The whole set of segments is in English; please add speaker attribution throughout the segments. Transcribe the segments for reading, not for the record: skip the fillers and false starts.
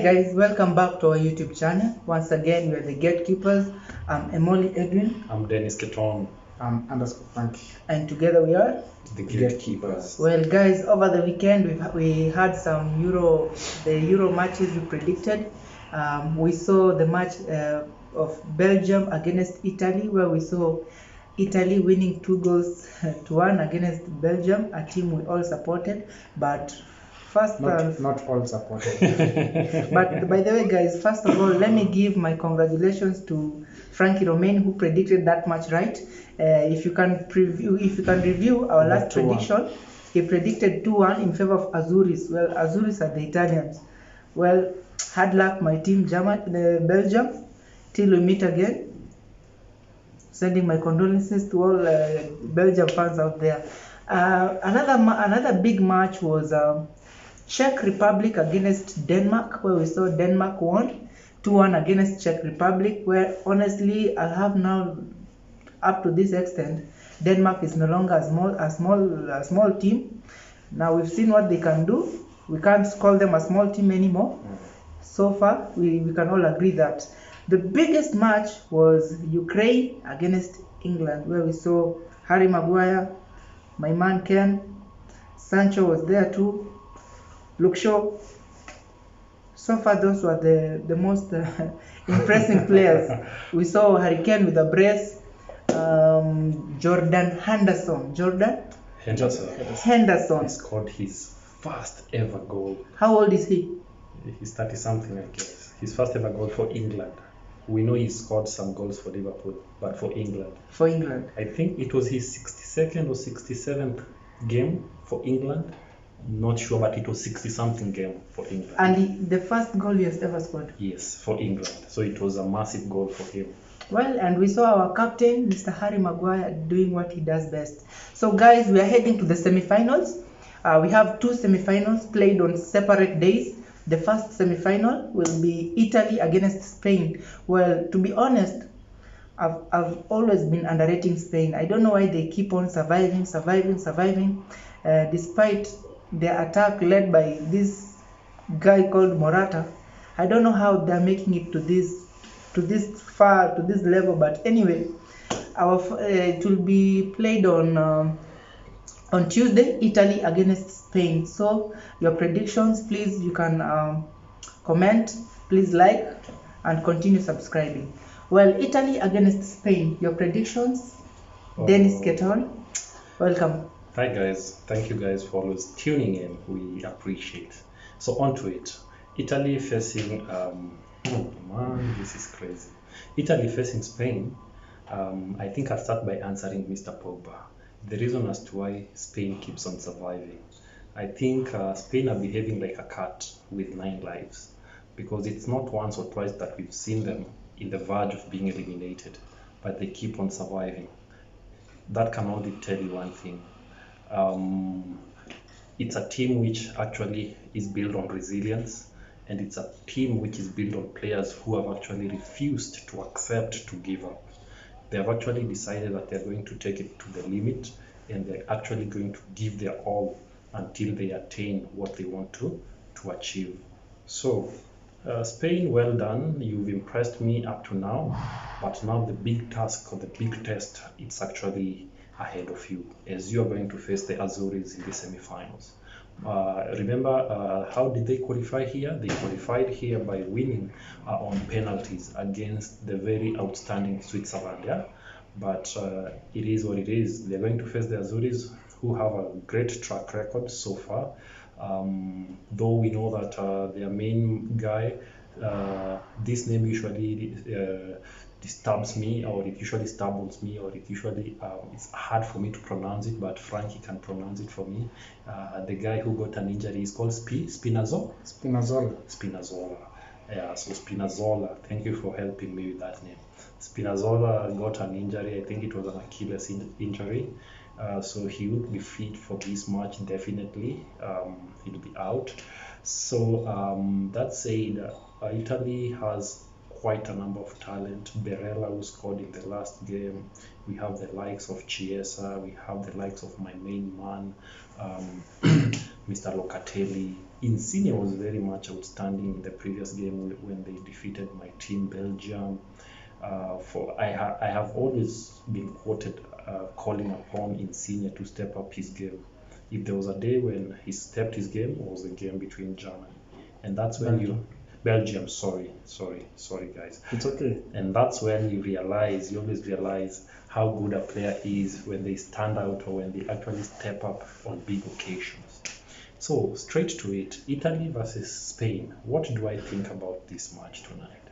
Speaker 1: Guys, welcome back to our YouTube channel. Once again, we are the gatekeepers. I'm Emoli Edwin.
Speaker 2: I'm Dennis Keton.
Speaker 3: I'm _Frankie.
Speaker 1: And together we are
Speaker 2: the gatekeepers.
Speaker 1: Well, guys, over the weekend we had some the Euro matches we predicted. We saw the match of Belgium against Italy, where we saw Italy winning 2-1 against Belgium, a team we all supported. But first,
Speaker 3: not all supported.
Speaker 1: But by the way, guys, first of all, let me give my congratulations to Frankie Romain, who predicted that match right. If you can review our last prediction, he predicted 2-1 in favor of Azuris. Well, Azuris are the Italians. Well, hard luck, my team, Belgium. Till we meet again. Sending my condolences to all Belgium fans out there. Another big match was Czech Republic against Denmark, where we saw Denmark won 2-1 against Czech Republic, where honestly I have now, up to this extent, Denmark is no longer a small team. Now we've seen what they can do. We can't call them a small team anymore. So far, we can all agree that. The biggest match was Ukraine against England, where we saw Harry Maguire, my man Ken, Sancho was there too, Luke Shaw. So far, those were the most impressive players. We saw Harry Kane with a brace, Jordan Henderson.
Speaker 2: He scored his first ever goal.
Speaker 1: How old is he?
Speaker 2: He's 30 something, I guess. His first ever goal for England. We know he scored some goals for Liverpool, but for England.
Speaker 1: For England.
Speaker 2: I think it was his 62nd or 67th game for England. Not sure, but it was 60-something game for England.
Speaker 1: And the first goal he has ever scored?
Speaker 2: Yes, for England. So it was a massive goal for him.
Speaker 1: Well, and we saw our captain, Mr. Harry Maguire, doing what he does best. So, guys, we are heading to the semi-finals. We have two semi-finals played on separate days. The first semi-final will be Italy against Spain. Well, to be honest, I've always been underrating Spain. I don't know why they keep on surviving, despite their attack led by this guy called Morata. I don't know how they're making it to this level. But anyway, it will be played on Tuesday, Italy against Spain. So your predictions, please, you can comment, please like, and continue subscribing. Well, Italy against Spain, your predictions. Dennis Keton, welcome.
Speaker 2: Hi guys, thank you guys for always tuning in. We appreciate. So on to it. Italy facing oh man, this is crazy. Italy facing Spain. I think I'll start by answering Mr. Pogba. The reason as to why Spain keeps on surviving. I think Spain are behaving like a cat with 9 lives, because it's not once or twice that we've seen them in the verge of being eliminated, but they keep on surviving. That can only tell you one thing. It's a team which actually is built on resilience, and it's a team which is built on players who have actually refused to accept to give up. They have actually decided that they're going to take it to the limit, and they're actually going to give their all until they attain what they want to achieve. So, Spain, well done. You've impressed me up to now, but now the big task or the big test, it's actually ahead of you, as you are going to face the Azuris in the semi-finals. Remember, how did they qualify here? They qualified here by winning on penalties against the very outstanding Switzerland. Yeah, but it is what it is. They're going to face the Azuris, who have a great track record so far. Though we know that their main guy, this name usually disturbs me, or it usually stumbles me, or it usually it's hard for me to pronounce it, but Frankie can pronounce it for me. The guy who got an injury is called Spinazzola. Yeah, so Spinazzola, thank you for helping me with that name. Spinazzola got an injury. I think it was an Achilles injury. So he will be fit for this match definitely. He'll be out. So that said, Italy has quite a number of talent. Barella, who scored in the last game. We have the likes of Chiesa. We have the likes of my main man, Mr. Locatelli. Insigne was very much outstanding in the previous game when they defeated my team, Belgium. I have always been quoted calling upon Insigne to step up his game. If there was a day when he stepped his game, it was the game between Germany, and that's when Belgium. Sorry, guys.
Speaker 3: It's okay.
Speaker 2: And that's when you always realize how good a player is when they stand out or when they actually step up on big occasions. So straight to it, Italy versus Spain. What do I think about this match tonight?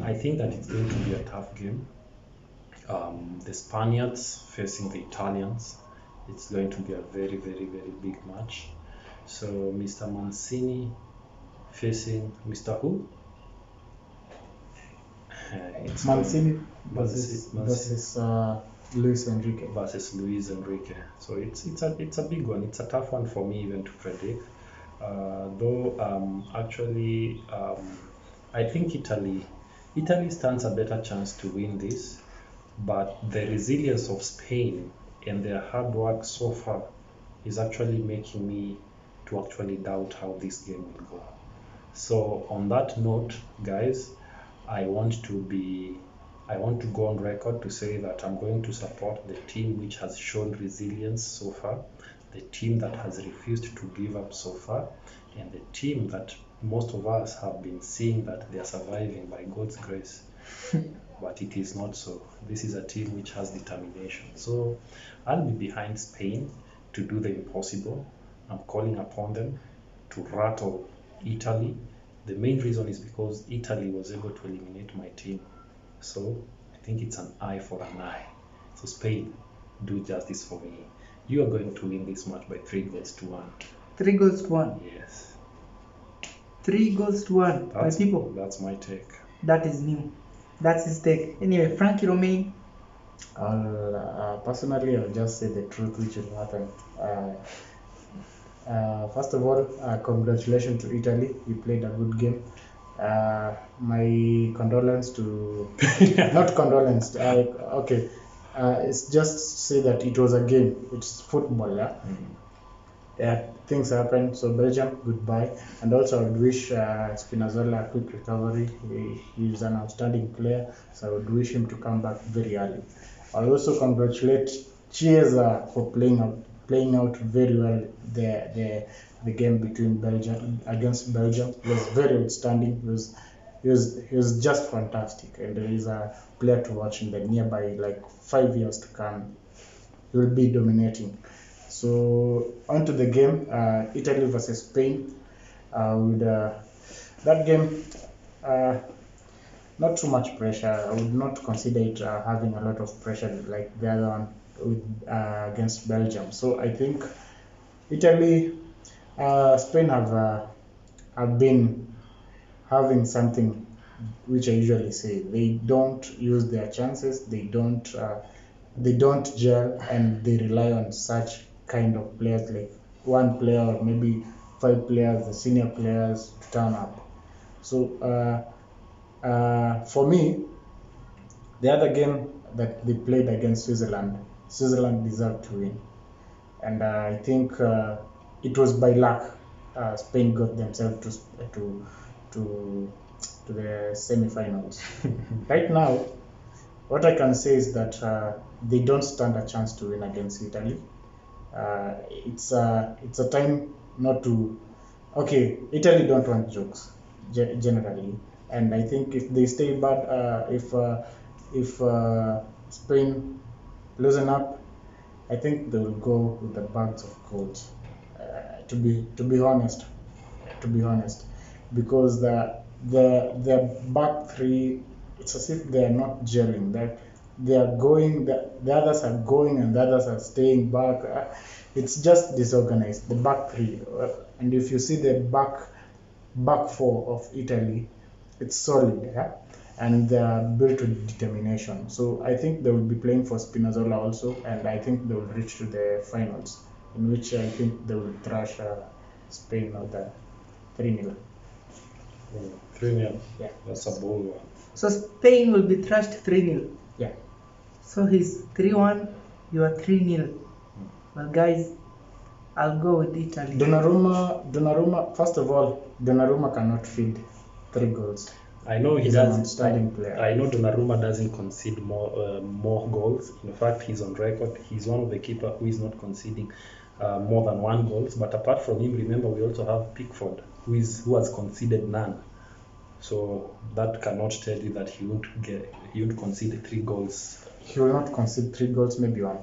Speaker 2: I think that it's going to be a tough game. The Spaniards facing the Italians. It's going to be a very, very, very big match. So Mr. Mancini facing Mr. Who?
Speaker 3: It's Mancini versus Luis Enrique.
Speaker 2: Versus Luis Enrique. So it's a big one. It's a tough one for me even to predict. I think Italy stands a better chance to win this, but the resilience of Spain and their hard work so far is actually making me to actually doubt how this game will go. So on that note, guys, I want to go on record to say that I'm going to support the team which has shown resilience so far, the team that has refused to give up so far, and the team that most of us have been seeing that they are surviving by God's grace. But it is not so. This is a team which has determination. So I'll be behind Spain to do the impossible. I'm calling upon them to rattle Italy. The main reason is because Italy was able to eliminate my team. So I think it's an eye for an eye. So Spain, do justice for me. You are going to win this match by 3-1.
Speaker 1: 3-1.
Speaker 2: Yes.
Speaker 1: 3-1. My people.
Speaker 2: That's my take.
Speaker 1: That is new. That's his take. Anyway, Frankie Romain.
Speaker 3: Personally, I'll just say the truth, which will happen. First of all, congratulations to Italy. You played a good game. My condolence to not condolence. Okay, it's just say that it was a game. It's football, yeah. Yeah, things happen. So Belgium, goodbye. And also, I would wish Spinazzola a quick recovery. He's an outstanding player, so I would wish him to come back very early. I also congratulate Chiesa for playing out very well the game between Belgium against Belgium. It was very outstanding. He was just fantastic, and he's a player to watch in the nearby 5 years to come. He will be dominating. So on to the game, Italy versus Spain. With that game, not too much pressure. I would not consider it having a lot of pressure like the other one with against Belgium. So I think Italy, Spain have been having something which I usually say. They don't use their chances. They don't gel, and they rely on such kind of players, like one player or maybe 5 players, the senior players, to turn up. So for me, the other game that they played against Switzerland deserved to win, and I think it was by luck Spain got themselves to the semi-finals. Right now, what I can say is that they don't stand a chance to win against Italy. It's a time not to. Okay, Italy don't want jokes generally, and I think if they stay bad, if Spain loosen up, I think they will go with the bags of gold. To be honest, because the back three, it's as if they are not gelling. That they are going, the others are going, and the others are staying back. It's just disorganized. The back three, and if you see the back four of Italy, it's solid, yeah? And they are built with determination. So I think they will be playing for Spinazzola also, and I think they will reach to the finals, in which I think they will thrash Spain out there 3-0.
Speaker 2: 3-0.
Speaker 3: Yeah.
Speaker 2: That's a bold one.
Speaker 1: So Spain will be thrashed 3-0.
Speaker 3: Yeah.
Speaker 1: So he's 3-1, you are 3-0. Well, guys, I'll go with Italy.
Speaker 3: Donnarumma, first of all, Donnarumma cannot feed 3 goals.
Speaker 2: I know he
Speaker 3: He's an
Speaker 2: does.
Speaker 3: outstanding player.
Speaker 2: I know Donnarumma doesn't concede more goals. In fact, he's on record. He's one of the keeper who is not conceding more than 1 goals. But apart from him, remember we also have Pickford, who has conceded none. So that cannot tell you that he won't concede 3 goals.
Speaker 3: He will not concede 3 goals, maybe 1.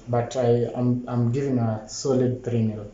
Speaker 3: But I'm giving a solid 3-0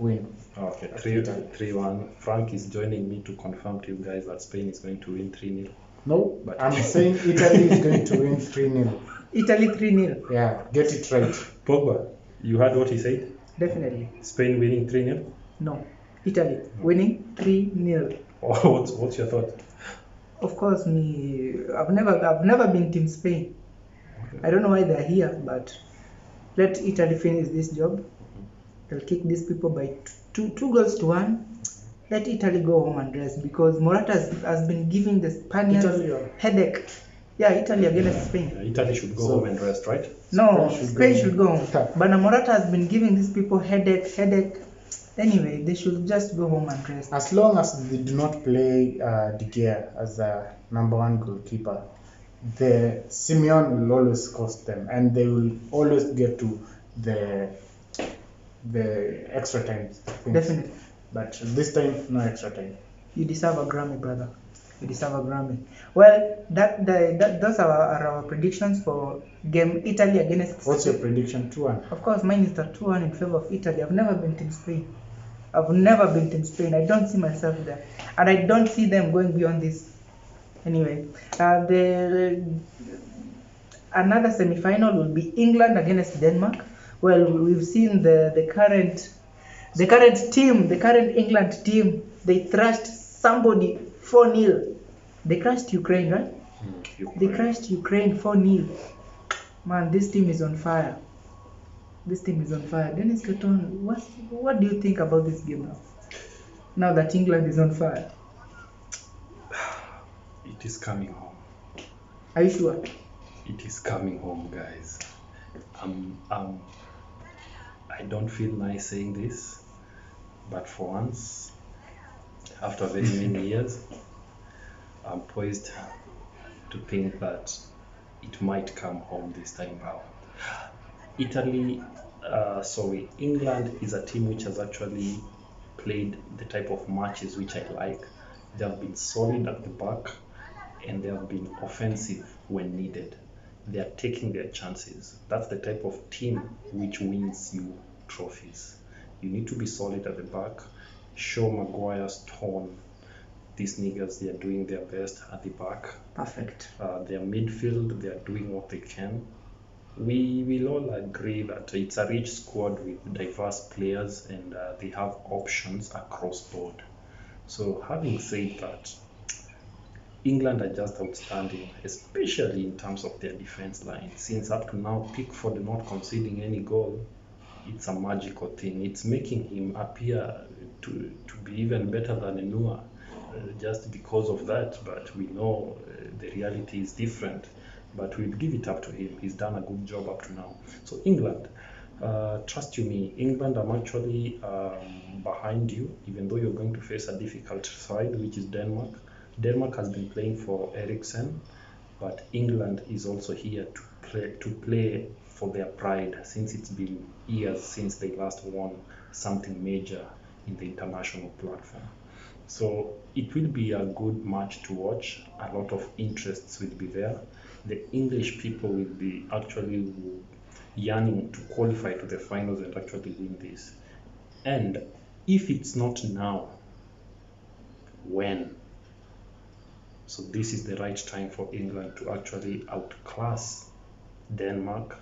Speaker 3: win.
Speaker 2: Okay, 3-1. Frank is joining me to confirm to you guys that Spain is going to win 3-0.
Speaker 3: No, but I'm saying Italy is going to win 3-0.
Speaker 1: Italy 3-0.
Speaker 3: Yeah, get it right.
Speaker 2: Pogba, you heard what he said?
Speaker 1: Definitely.
Speaker 2: Spain winning 3-0?
Speaker 1: No. Italy winning 3-0.
Speaker 2: Oh, what's your thought?
Speaker 1: Of course, I've never been Team Spain. I don't know why they're here, but let Italy finish this job. They'll kick these people by 2 goals to 1. Let Italy go home and rest, because Morata has been giving the Spaniards headache. Yeah, Italy against Spain.
Speaker 2: Yeah, Italy should go home and rest, right?
Speaker 1: No, Spain should go home. But Morata has been giving these people headache. Anyway, they should just go home and rest.
Speaker 3: As long as they do not play De Gea as a number 1 goalkeeper, the Simeone will always cost them, and they will always get to the extra time things.
Speaker 1: Definitely.
Speaker 3: But this time, no extra time.
Speaker 1: You deserve a Grammy, brother. You deserve a Grammy. Well, those are our predictions for game Italy against.
Speaker 3: What's your prediction? 2-1.
Speaker 1: Of course, mine is a 2-1 in favor of Italy. I've never been Team Spain. I don't see myself there, and I don't see them going beyond this. Anyway, another semi-final will be England against Denmark. Well, we've seen the current England team. They thrashed somebody 4-0. They crushed Ukraine, right? They crushed Ukraine 4-0. Man, this team is on fire. Dennis Keton, what do you think about this game now? Now that England is on fire.
Speaker 2: It is coming home.
Speaker 1: Are you sure?
Speaker 2: It is coming home, guys. I don't feel nice saying this, but for once, after very many years, I'm poised to think that it might come home this time around. England is a team which has actually played the type of matches which I like. They have been solid at the back, and they have been offensive when needed. They are taking their chances. That's the type of team which wins you trophies. You need to be solid at the back. Show Maguire's tone. These niggas, they are doing their best at the back.
Speaker 1: Perfect.
Speaker 2: Their midfield, they are doing what they can. We will all agree that it's a rich squad with diverse players, and they have options across board. So having said that, England are just outstanding, especially in terms of their defense line. Since up to now, Pickford not conceding any goal, it's a magical thing. It's making him appear to be even better than Enua, just because of that. But we know the reality is different. But we'll give it up to him. He's done a good job up to now. So England, trust you me, England, I'm actually behind you, even though you're going to face a difficult side, which is Denmark. Denmark has been playing for Eriksen, but England is also here to play for their pride, since it's been years since they last won something major in the international platform. So it will be a good match to watch. A lot of interests will be there. The English people will be actually yearning to qualify to the finals and actually win this. And if it's not now, when? So this is the right time for England to actually outclass Denmark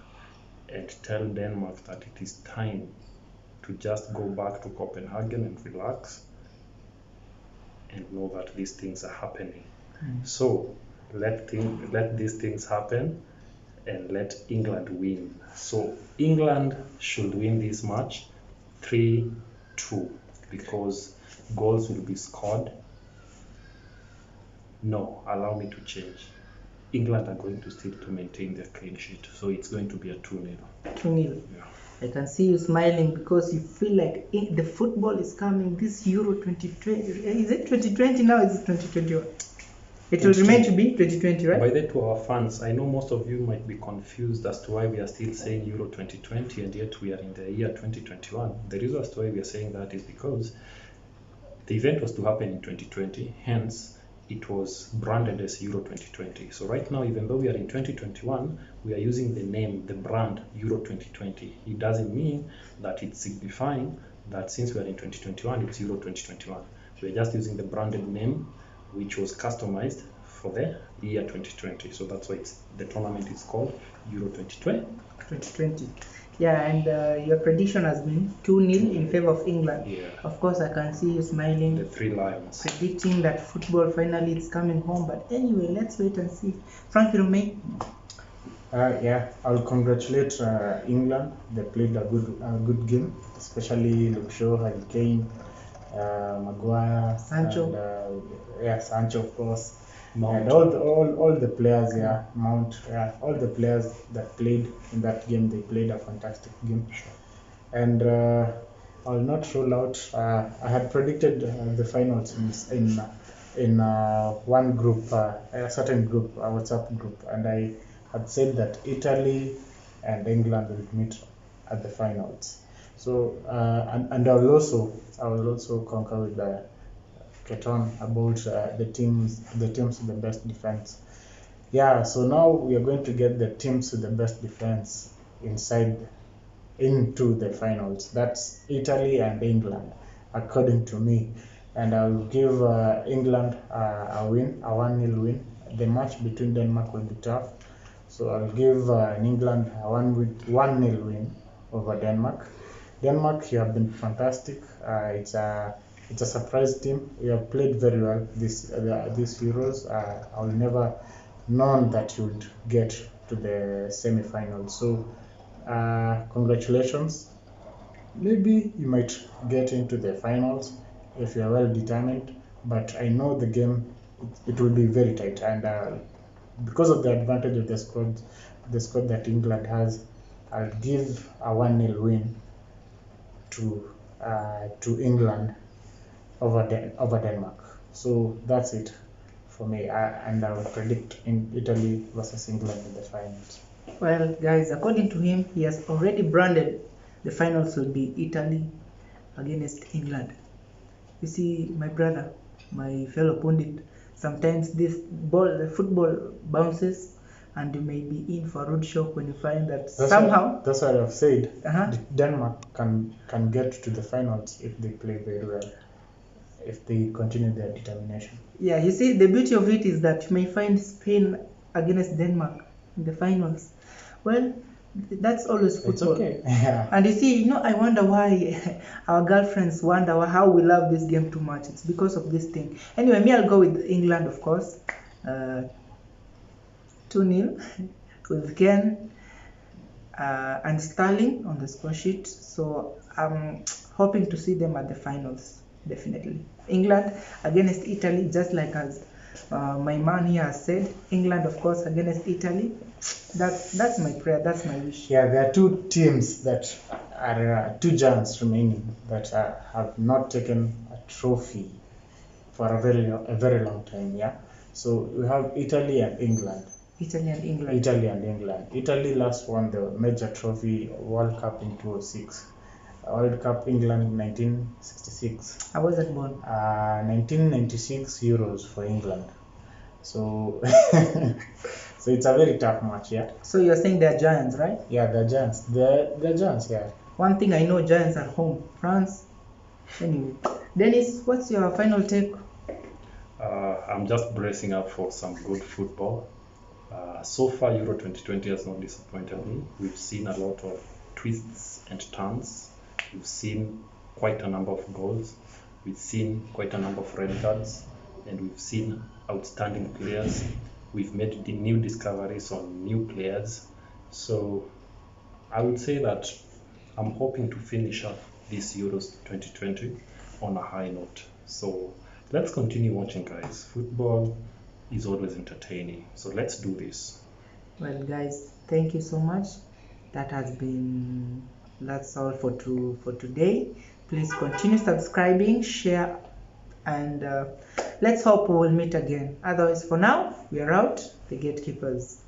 Speaker 2: and tell Denmark that it is time to just go back to Copenhagen and relax and know that these things are happening. So let these things happen and let England win. So England should win this match 3-2, because goals will be scored. No, allow me to change. England are going to still to maintain their clean sheet, so it's going to be a 2-0.
Speaker 1: 2-0.
Speaker 2: Yeah.
Speaker 1: I can see you smiling because you feel like the football is coming. This Euro 2020, is it 2020 now? Is it 2021? It will remain to be 2020, right?
Speaker 2: By that, to our fans, I know most of you might be confused as to why we are still saying Euro 2020 and yet we are in the year 2021. The reason as to why we are saying that is because the event was to happen in 2020, hence it was branded as Euro 2020. So right now, even though we are in 2021, we are using the name, the brand Euro 2020. It doesn't mean that it's signifying that since we are in 2021, it's Euro 2021. We are just using the branded name, which was customized for the year 2020. So that's why the tournament is called Euro 2020.
Speaker 1: 2020. Yeah, and your prediction has been 2-0 in favor of England.
Speaker 2: Yeah.
Speaker 1: Of course, I can see you smiling.
Speaker 2: The Three Lions.
Speaker 1: Predicting that football finally is coming home. But anyway, let's wait and see. Frankie Romain.
Speaker 3: I'll congratulate England. They played a good game, especially Luke Shaw, Harry Kane, Maguire,
Speaker 1: Sancho.
Speaker 3: And, Sancho, of course.
Speaker 2: Mount.
Speaker 3: And all the players, Mount, all the players that played in that game, they played a fantastic game. And I'll not roll out. I had predicted the finals in one group, a certain group, a WhatsApp group, and I had said that Italy and England will meet at the finals. So and I will also concur with Keton about the teams with the best defense. Yeah, so now we are going to get the teams with the best defense into the finals. That's Italy and England, according to me. And I will give England a 1-0 win. The match between Denmark will be tough, so I'll give England a 1-0 win over Denmark. Denmark, you have been fantastic. It's a surprise team. You have played very well these Euros. I'll never known that you would get to the semi-finals. So congratulations. Maybe you might get into the finals if you are well determined. But I know the game it will be very tight, and because of the advantage of the squad that England has, I'll give a 1-0 win to England over Denmark. So that's it for me, and I will predict in Italy versus England in the finals.
Speaker 1: Well, guys, according to him, he has already branded the finals will be Italy against England. You see, my brother, my fellow pundit, sometimes the football bounces, and you may be in for a road shock when you find that
Speaker 3: that's what I've said. Denmark can get to the finals if they play very well, if they continue their determination.
Speaker 1: Yeah, you see, the beauty of it is that you may find Spain against Denmark in the finals. Well, that's always football.
Speaker 3: It's okay. Yeah.
Speaker 1: And you see, I wonder why our girlfriends wonder how we love this game too much. It's because of this thing. Anyway, me, I'll go with England, of course. 2-0 with Ken and Sterling on the score sheet. So I'm hoping to see them at the finals, definitely. England against Italy, just like as my man here has said. England, of course, against Italy. That's my prayer. That's my wish.
Speaker 3: Yeah, there are two teams that are two giants remaining that have not taken a trophy for a very long time. Yeah. So we have Italy and England. Italy last won the major trophy World Cup in 2006. World Cup England 1966.
Speaker 1: I wasn't born.
Speaker 3: 1996 Euros for England. So so it's a very tough match, yeah.
Speaker 1: So you're saying they're giants, right?
Speaker 3: Yeah, they're giants. They're giants, yeah.
Speaker 1: One thing I know, giants at home, France. Anyway, Dennis, what's your final take?
Speaker 2: I'm just bracing up for some good football. So far, Euro 2020 has not disappointed me. We've seen a lot of twists and turns. We've seen quite a number of goals. We've seen quite a number of red cards. And we've seen outstanding players. We've made new discoveries on new players. So I would say that I'm hoping to finish up this Euros 2020 on a high note. So let's continue watching, guys. Football is always entertaining. So let's do this.
Speaker 1: Well, guys, thank you so much. That has been that's all for today. Please continue subscribing, share, and let's hope we will meet again. Otherwise, for now, we are out. The gatekeepers.